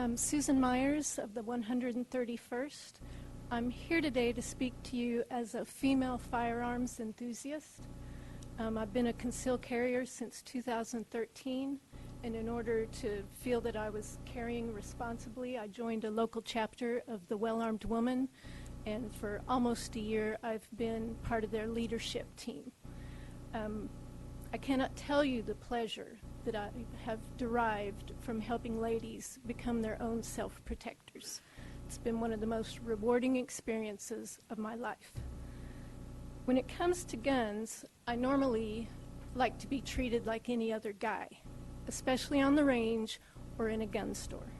I'm Susan Myers of the 131st. I'm here today to speak to you as a female firearms enthusiast. I've been a concealed carrier since 2013, and in order to feel that I was carrying responsibly, I joined a local chapter of the Well-Armed Woman, and for almost a year I've been part of their leadership team. I cannot tell you the pleasure that I have derived from helping ladies become their own self-protectors. It's been one of the most rewarding experiences of my life. When it comes to guns, I normally like to be treated like any other guy, especially on the range or in a gun store.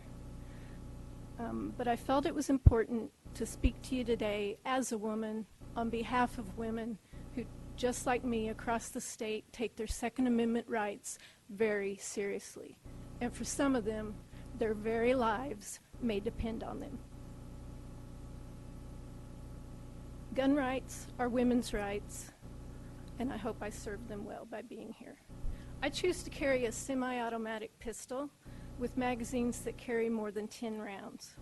But I felt it was important to speak to you today as a woman on behalf of women who, just like me across the state, take their Second Amendment rights very seriously. And for some of them, their very lives may depend on them. Gun rights are women's rights, and I hope I serve them well by being here. I choose to carry a semi-automatic pistol with magazines that carry more than 10 rounds.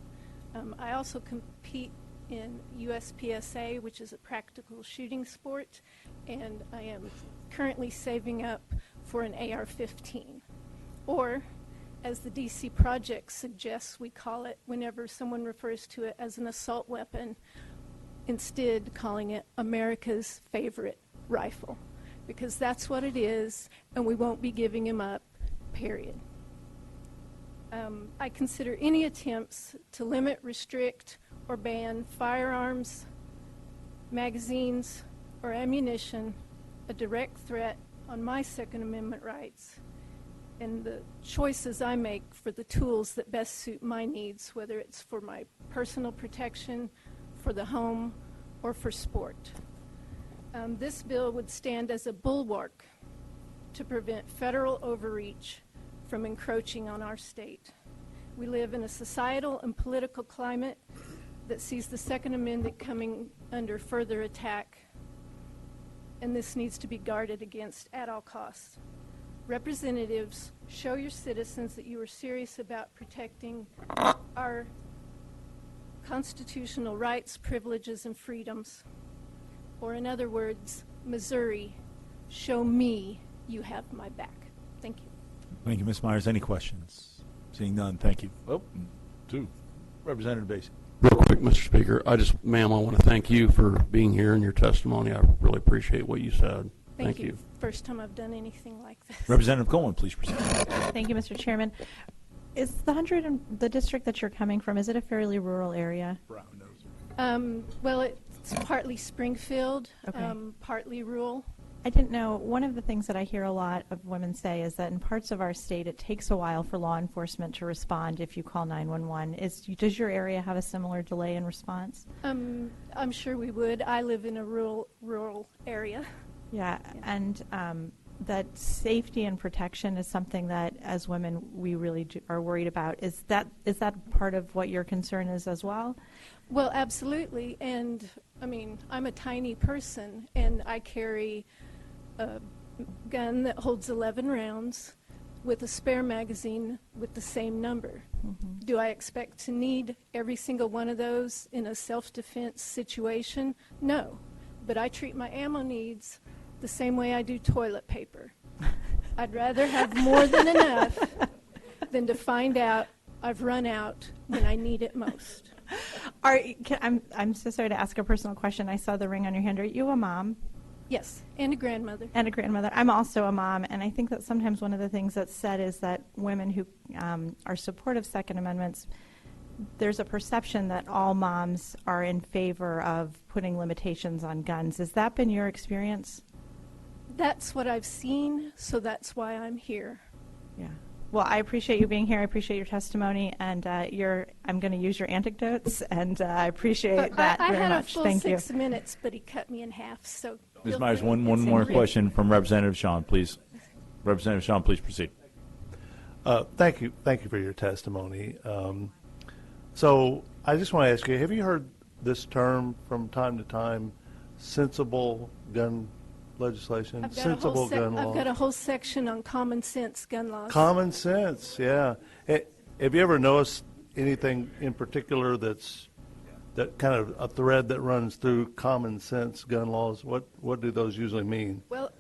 I also compete in USPSA, which is a practical shooting sport, and I am currently saving up for an AR-15, or as the DC Project suggests we call it whenever someone refers to it as an assault weapon, instead calling it America's favorite rifle, because that's what it is, and we won't be giving him up, period. I consider any attempts to limit, restrict, or ban firearms, magazines, or ammunition a direct threat on my Second Amendment rights and the choices I make for the tools that best suit my needs, whether it's for my personal protection, for the home, or for sport. This bill would stand as a bulwark to prevent federal overreach from encroaching on our state. We live in a societal and political climate that sees the Second Amendment coming under further attack, and this needs to be guarded against at all costs. Representatives, show your citizens that you are serious about protecting our constitutional rights, privileges, and freedoms. Or in other words, Missouri, show me you have my back. Thank you. Thank you, Ms. Myers. Any questions? Seeing none, thank you. Oh, two. Representative Basie. Real quick, Mr. Speaker, ma'am, I want to thank you for being here and your testimony. I really appreciate what you said. Thank you. First time I've done anything like this. Representative Coleman, please proceed. Thank you, Mr. Chairman. Is the district that you're coming from, is it a fairly rural area? Well, it's partly Springfield, okay. Partly rural. I didn't know, one of the things that I hear a lot of women say is that in parts of our state it takes a while for law enforcement to respond if you call 911. Does your area have a similar delay in response? I'm sure we would. I live in a rural area. Yeah, and that safety and protection is something that as women we really are worried about. Is that part of what your concern is as well? Well, absolutely. And I mean, I'm a tiny person and I carry a gun that holds 11 rounds with a spare magazine with the same number. Mm-hmm. Do I expect to need every single one of those in a self-defense situation? No, but I treat my ammo needs the same way I do toilet paper. I'd rather have more than enough than to find out I've run out when I need it most. I'm so sorry to ask a personal question. I saw the ring on your hand. Are you a mom? Yes, and a grandmother. And a grandmother. I'm also a mom, and I think that sometimes one of the things that's said is that women who are supportive of Second Amendments, there's a perception that all moms are in favor of putting limitations on guns. Has that been your experience? That's what I've seen, so that's why I'm here. Yeah. Well, I appreciate you being here. I appreciate your testimony, and I'm going to use your anecdotes, and I appreciate that very much. I had a full Thank you. 6 minutes, but he cut me in half. So, Ms. Myers, one more question from Representative Shawn, please. Representative Shawn, please proceed. Thank you for your testimony. So I just want to ask you: have you heard this term from time to time, sensible gun legislation, sensible gun law? I've got a whole section on common sense gun laws. Common sense, yeah. Have you ever noticed anything in particular that kind of a thread that runs through common sense gun laws? What do those usually mean? Well,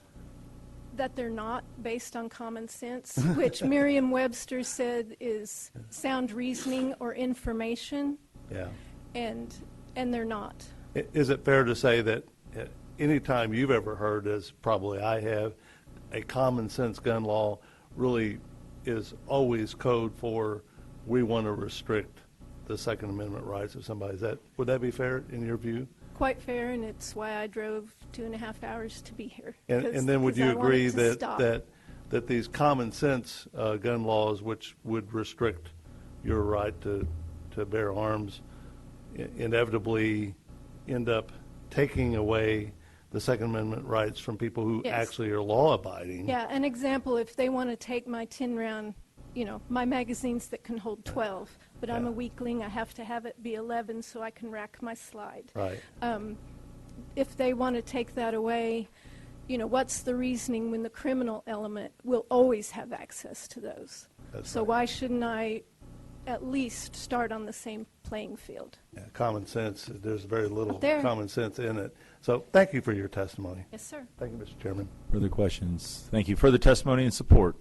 that they're not based on common sense, which Merriam-Webster said is sound reasoning or information, Yeah. and they're not. Is it fair to say that any time you've ever heard, as probably I have, a common sense gun law really is always code for we want to restrict the Second Amendment rights of somebody? Would that be fair in your view? Quite fair, and it's why I drove 2.5 hours to be here. And then would you I wanted agree to that, stop. that these common sense gun laws, which would restrict your right to bear arms, inevitably end up taking away the Second Amendment rights from people who Yes. actually are law-abiding? Yeah, an example, if they want to take my 10-round, my magazines that can hold 12, but I'm Yeah. a weakling, I have to have it be 11 so I can rack my slide. Right. If they want to take that away, what's the reasoning when the criminal element will always have access to those? That's So right. why shouldn't I at least start on the same playing field? Yeah, common sense, there's very little Up there. common sense in it. So thank you for your testimony. Yes, sir. Thank you, Mr. Chairman. Further questions? Thank you. Further testimony and support?